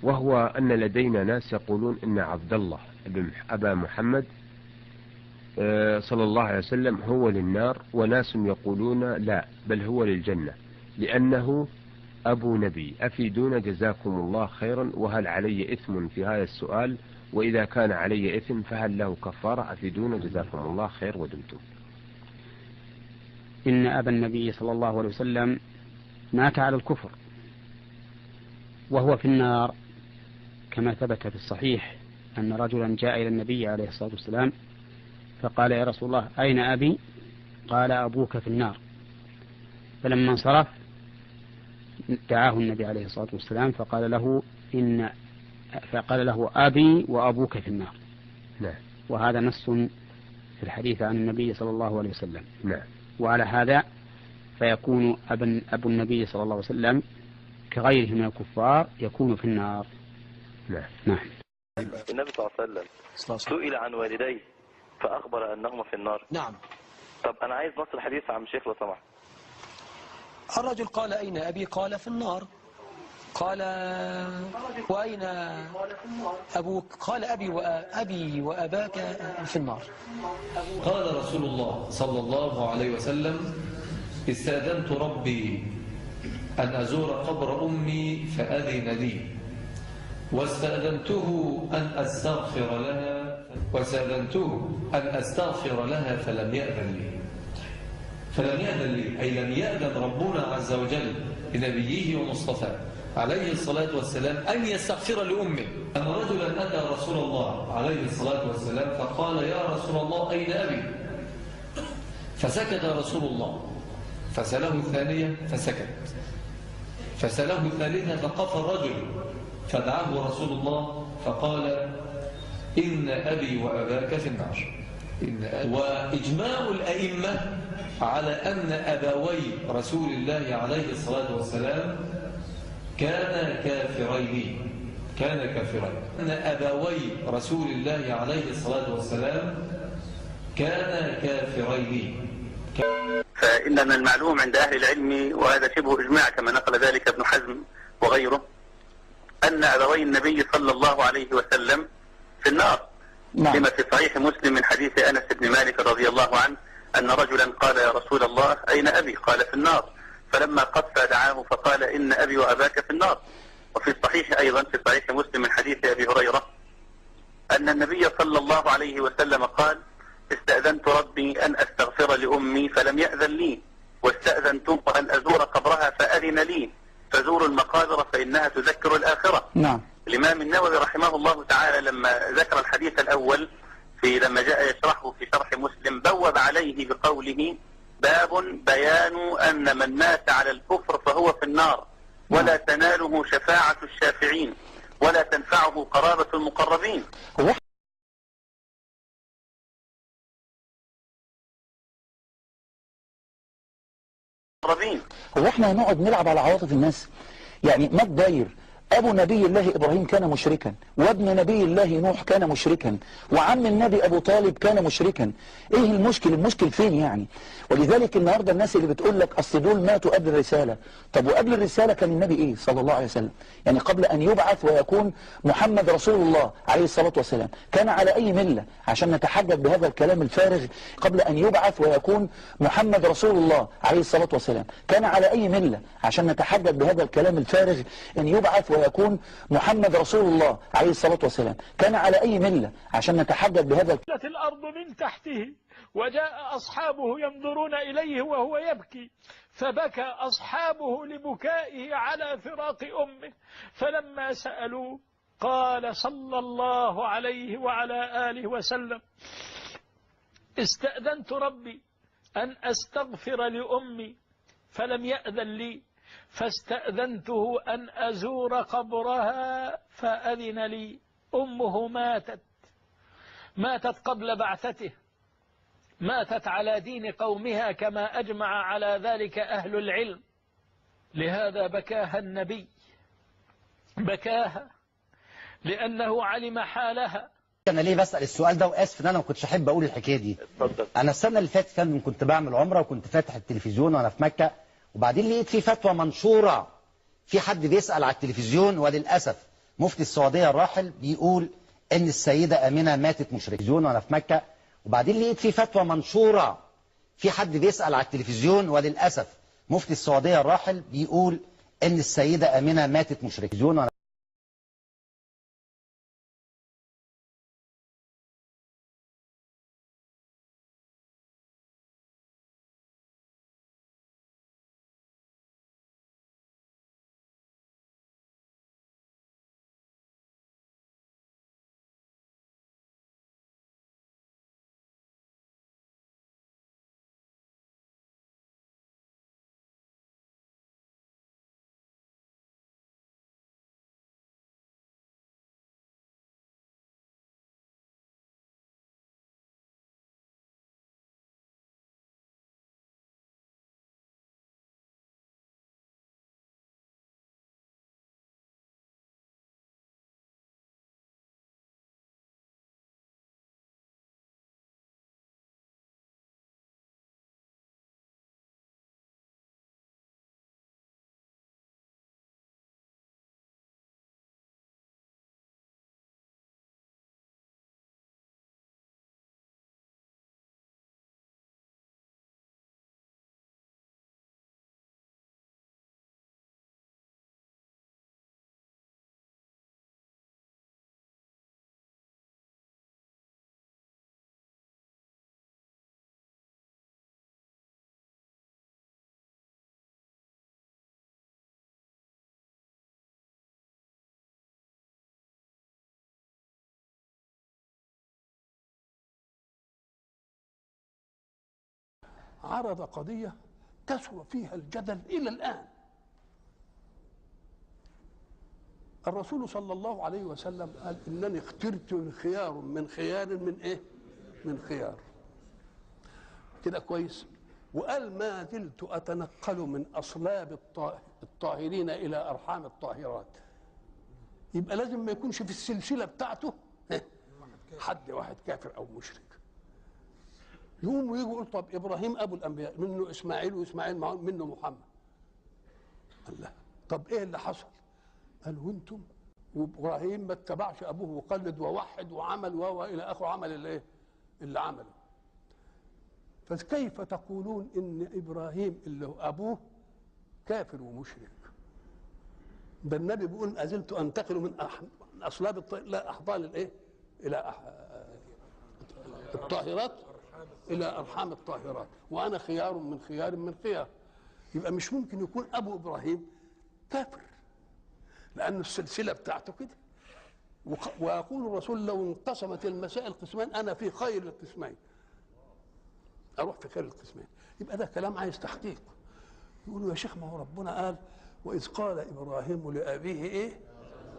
وهو أن لدينا ناس يقولون إن عبد الله أبا محمد صلى الله عليه وسلم هو للنار، وناس يقولون لا بل هو للجنة لأنه أبو نبي. أفيدونا جزاكم الله خيرا، وهل علي إثم في هذا السؤال؟ وإذا كان علي إثم فهل له كفارة؟ أفيدونا جزاكم الله خير ودمتم. إن أبا النبي صلى الله عليه وسلم مات على الكفر وهو في النار، كما ثبت في الصحيح أن رجلا جاء إلى النبي عليه الصلاة والسلام فقال: يا رسول الله أين أبي؟ قال: أبوك في النار. فلما انصرف دعاه النبي عليه الصلاة والسلام فقال له أبي وأبوك في النار. نعم. وهذا نص في الحديث عن النبي صلى الله عليه وسلم. نعم. وعلى هذا فيكون أبو النبي صلى الله عليه وسلم كغيره من الكفار يكون في النار. نعم. نعم. النبي صلى الله عليه وسلم سئل عن والديه فأخبر أنهما في النار. نعم. طب أنا عايز نص الحديث عن الشيخ لو سمحت. الرجل قال: أين أبي؟ قال: في النار. قال: وأين أبوك؟ قال: أبي وأباك في النار. قال رسول الله صلى الله عليه وسلم: استأذنت ربي أن أزور قبر أمي فأذن لي، واستأذنته أن أستغفر لها فلم يأذن لي أي لم يأذن ربنا عز وجل لنبيه ومصطفى عليه الصلاة والسلام أن يستغفر لأمه. أن رجلا أتى رسول الله عليه الصلاة والسلام فقال: يا رسول الله أين أبي؟ فسكت رسول الله، فسأله الثانية فسكت، فسأله الثالثة فقف الرجل، فدعاه رسول الله فقال: إن أبي وأباك في النار. وإجماع الأئمة على أن أبوي رسول الله عليه الصلاة والسلام كان كافرين. أن أبوي رسول الله عليه الصلاة والسلام كان كافرين. فإن من المعلوم عند أهل العلم، وهذا شبه إجماع كما نقل ذلك ابن حزم وغيره، أن أبوي النبي صلى الله عليه وسلم في النار. نعم. لما في صحيح مسلم من حديث أنس بن مالك رضي الله عنه أن رجلا قال: يا رسول الله أين أبي؟ قال: في النار. فلما قف دعاه فقال: إن أبي وأباك في النار. وفي الصحيح أيضا في صحيح مسلم من حديث أبي هريرة أن النبي صلى الله عليه وسلم قال: استأذنت ربي أن أستغفر لأمي فلم يأذن لي، واستأذنته أن أزور قبرها فأذن لي، فزوروا المقابر فإنها تذكر الآخرة. نعم. الإمام النووي رحمه الله تعالى لما ذكر الحديث الأول لما جاء يشرحه في شرح مسلم بوب عليه بقوله: باب بيان أن من مات على الكفر فهو في النار، ولا تناله شفاعة الشافعين، ولا تنفعه قرابة المقربين. هو احنا هنقعد نلعب على عواطف الناس؟ يعني ما تداير أبو نبي الله إبراهيم كان مشركا، وابن نبي الله نوح كان مشركا، وعم النبي أبو طالب كان مشركا. إيه المشكل؟ المشكل فين يعني؟ ولذلك النهاردة الناس اللي بتقول لك أصل دول ماتوا قبل الرسالة. طب وقبل الرسالة كان النبي إيه صلى الله عليه وسلم؟ يعني قبل أن يبعث ويكون محمد رسول الله عليه الصلاة والسلام كان على أي ملة؟ عشان نتحجج بهذا الكلام الفارغ. قبل أن يبعث ويكون محمد رسول الله عليه الصلاة والسلام كان على أي ملة؟ عشان نتحجج بهذا الكلام الفارغ. أن يبعث ويكون محمد رسول الله عليه الصلاة والسلام كان على أي ملة؟ عشان نتحجج بهذا الأرض من تحته وجاء أصحابه ينظرون إليه وهو يبكي، فبكى أصحابه لبكائه على فراق أمه، فلما سألوه قال صلى الله عليه وعلى آله وسلم: استأذنت ربي أن أستغفر لأمي فلم يأذن لي، فاستأذنته أن أزور قبرها فأذن لي. أمه ماتت قبل بعثته، ماتت على دين قومها كما أجمع على ذلك أهل العلم. لهذا بكاها النبي، بكاها لأنه علم حالها. أنا ليه بسأل السؤال ده؟ وآسف إن أنا ما كنتش أحب أقول الحكاية دي. أنا السنة اللي فاتت كنت بعمل عمرة وكنت فاتح التلفزيون وأنا في مكة، وبعدين لقيت في فتوى منشورة، في حد بيسأل على التلفزيون، وللأسف مفتي السعودية الراحل بيقول ان السيدة امينة ماتت مشركة وانا في مكة، وبعدين لقيت في فتوى منشورة في حد بيسأل على التلفزيون، وللأسف مفتي السعودية الراحل بيقول ان السيدة امينة ماتت مشركة وانا عرض قضية كثر فيها الجدل إلى الآن. الرسول صلى الله عليه وسلم قال إنني اخترت خيار من خيار من إيه؟ من خيار. كده كويس. وقال ما زلت أتنقل من أصلاب الطاهرين إلى أرحام الطاهرات. يبقى لازم ما يكونش في السلسلة بتاعته حد واحد كافر أو مشرك. يقوم ويجي يقول طب ابراهيم ابو الانبياء، منه اسماعيل، واسماعيل منه محمد. الله، طب ايه اللي حصل؟ قال وانتم وابراهيم ما اتبعش ابوه وقلد ووحد وعمل والى اخره، عمل الايه؟ اللي عمله. فكيف تقولون ان ابراهيم اللي هو ابوه كافر ومشرك؟ ده النبي بيقول ازلت انتقل من اصلاب لا احضان الايه؟ الى الطاهرات إلى أرحام الطاهرات، وأنا خيار من خيار من خيار. يبقى مش ممكن يكون أبو إبراهيم كافر، لأن السلسلة بتاعته كده. ويقول الرسول لو انقسمت المسائل قسمين أنا في خير القسمين، أروح في خير القسمين. يبقى ده كلام عايز تحقيق. يقولوا يا شيخ ما هو ربنا قال وإذ قال إبراهيم لأبيه إيه؟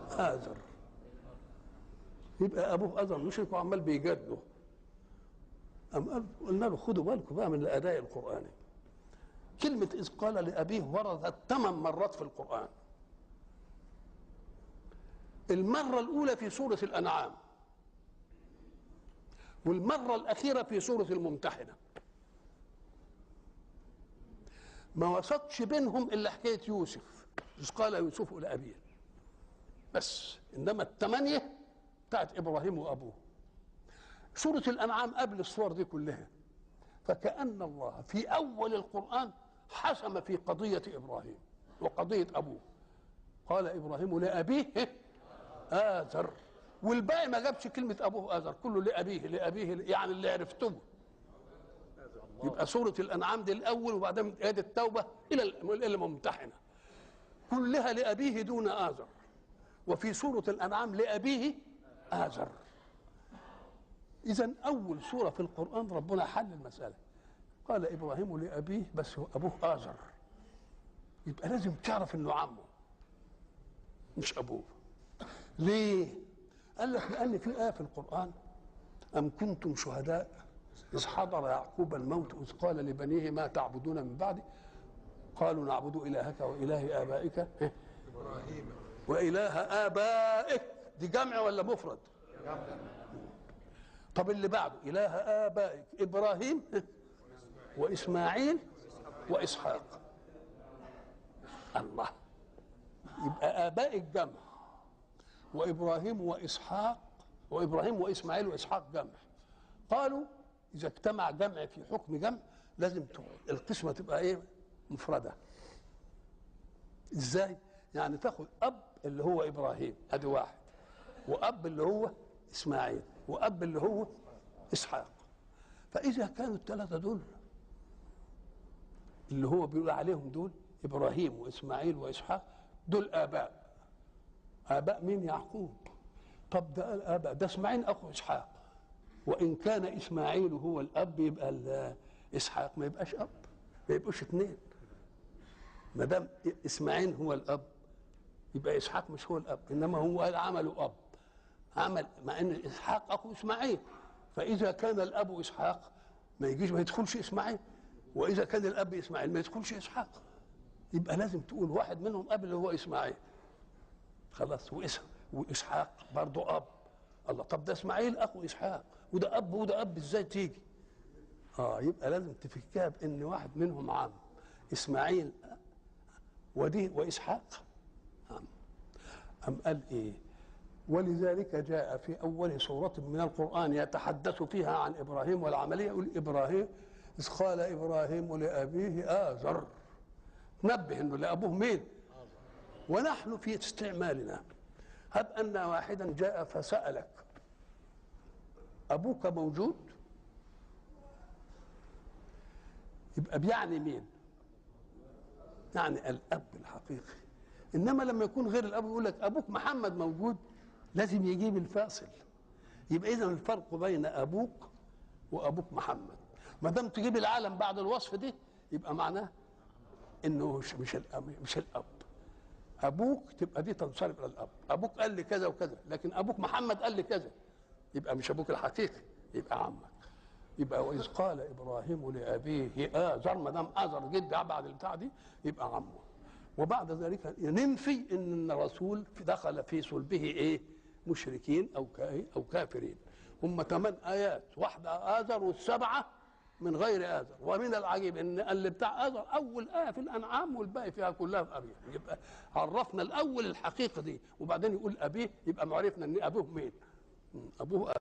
آزر. يبقى أبوه آزر مشرك وعمال بيجادله. قلنا له خدوا بالكم بقى من الاداء القراني. كلمه اذ قال لابيه وردت 8 مرات في القران. المره الاولى في سوره الانعام، والمره الاخيره في سوره الممتحنه. ما وسطش بينهم الا حكايه يوسف، اذ قال يوسف لابيه بس، انما ال8 بتاعت ابراهيم وابوه. سورة الأنعام قبل الصور دي كلها، فكأن الله في أول القرآن حسم في قضية إبراهيم وقضية أبوه. قال إبراهيم لأبيه آزر، والباقي ما جابش كلمة أبوه آزر، كله لأبيه يعني اللي عرفته. يبقى سورة الأنعام دي الأول، وبعدين آية التوبة إلى الممتحنة كلها لأبيه دون آزر. وفي سورة الأنعام لأبيه آزر. إذن أول سورة في القرآن ربنا حل المسألة. قال إبراهيم لأبيه، بس هو أبوه آزر. يبقى لازم تعرف إنه عمه مش أبوه. ليه؟ قال لك لأن في آية في القرآن أم كنتم شهداء إذ حضر يعقوب الموت إذ قال لبنيه ما تعبدون من بعدي قالوا نعبد إلهك وإله آبائك وإله آبائك. دي جمع ولا مفرد؟ طب اللي بعده إله آبائك إبراهيم وإسماعيل وإسحاق. الله، يبقى آبائك جمع وإبراهيم وإسحاق، وإبراهيم وإسماعيل وإسحاق جمع. قالوا إذا اجتمع جمع في حكم جمع لازم القسمة تبقى إيه؟ مفردة. إزاي؟ يعني تاخد أب اللي هو إبراهيم أدي واحد، وأب اللي هو إسماعيل، وأب اللي هو إسحاق. فإذا كانوا الثلاثة دول اللي هو بيقول عليهم دول إبراهيم وإسماعيل وإسحاق دول آباء. آباء مين؟ يعقوب. طب ده الآباء ده إسماعيل أخو إسحاق، وإن كان إسماعيل هو الأب يبقى إسحاق ما يبقاش أب، ما يبقوش اثنين. ما دام إسماعيل هو الأب يبقى إسحاق مش هو الأب، إنما هو عمله أب، عمل مع إن إسحاق أخو إسماعيل. فإذا كان الأب إسحاق ما يجيش ما يدخلش إسماعيل، وإذا كان الأب إسماعيل ما يدخلش إسحاق. يبقى لازم تقول واحد منهم أب اللي هو إسماعيل خلاص، وإسحاق برضه أب. الله، طب ده إسماعيل أخو إسحاق وده أب وده أب، إزاي تيجي؟ يبقى لازم تفكها بإن واحد منهم عام، إسماعيل ودي وإسحاق عام. أم قال إيه؟ ولذلك جاء في أول سورة من القرآن يتحدث فيها عن إبراهيم والعملية، يقول إبراهيم إذ قال إبراهيم لأبيه آزر. نبه إنه لأبوه مين؟ ونحن في استعمالنا هب أن واحدا جاء فسألك أبوك موجود؟ يبقى بيعني مين؟ يعني الأب الحقيقي. إنما لما يكون غير الأب يقول لك أبوك محمد موجود، لازم يجيب الفاصل. يبقى إذن الفرق بين أبوك وأبوك محمد. ما دام تجيب العالم بعد الوصف دي يبقى معناه إنه مش الأب. أبوك تبقى دي تنصرف إلى الأب. أبوك قال لي كذا وكذا، لكن أبوك محمد قال لي كذا، يبقى مش أبوك الحقيقي، يبقى عمك. يبقى وإذ قال إبراهيم لأبيه آزر، ما دام آزر جد بعد البتاع دي يبقى عمه. وبعد ذلك ننفي ان الرسول دخل في صلبه ايه؟ مشركين او كافرين. هم 8 ايات، واحده آزر والسبعه من غير آزر. ومن العجيب ان اللي بتاع آزر اول ايه في الانعام والباقي فيها كلها في ابيه. يبقى عرفنا الاول الحقيقه دي، وبعدين يقول ابيه، يبقى معرفنا ان ابوه مين؟ ابوه